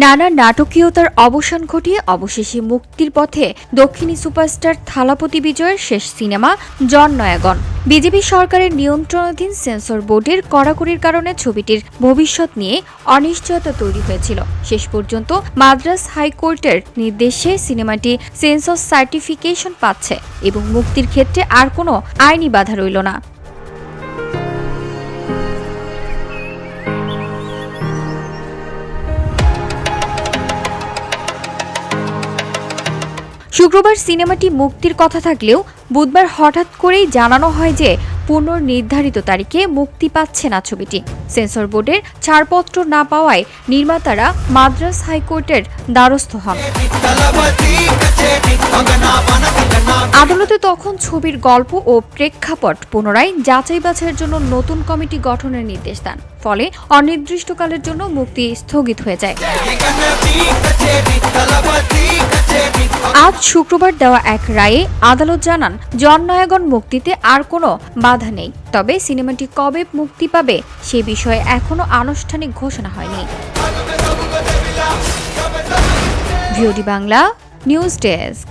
নানা নাটকীয়তার অবসান ঘটিয়ে অবশেষে মুক্তির পথে দক্ষিণী সুপারস্টার থালাপতি বিজয়ের শেষ সিনেমা জননায়গন। বিজেপি সরকারের নিয়ন্ত্রণাধীন সেন্সর বোর্ডের কড়াকড়ির কারণে ছবিটির ভবিষ্যৎ নিয়ে অনিশ্চয়তা তৈরি হয়েছিল। শেষ পর্যন্ত মাদ্রাজ হাইকোর্টের নির্দেশে সিনেমাটি সেন্সর সার্টিফিকেশন পাচ্ছে এবং মুক্তির ক্ষেত্রে আর কোনো আইনি বাধা রইল না। শুক্রবার সিনেমাটি মুক্তির কথা থাকলেও বুধবার হঠাৎ করেই জানানো হয় যে পুনর্নির্ধারিত তারিখে মুক্তি পাচ্ছে না ছবিটি। সেন্সর বোর্ডের ছাড়পত্র না পাওয়ায় নির্মাতারা মাদ্রাজ হাইকোর্টের দ্বারস্থ হন। আদালতে তখন ছবির গল্প ও প্রেক্ষাপট পুনরায় যাচাই বাছাইয়ের জন্য নতুন কমিটি গঠনের নির্দেশ দেন। ফলে অনির্দিষ্টকালের জন্য মুক্তি স্থগিত হয়ে যায়। আজ শুক্রবার দেওয়া এক রায়ে আদালত জানান জননায়গন মুক্তিতে আর কোনো বাধা নেই, তবে সিনেমাটি কবে মুক্তি পাবে সে বিষয়ে এখনো আনুষ্ঠানিক ঘোষণা হয়নি। VOD Bangla news desk.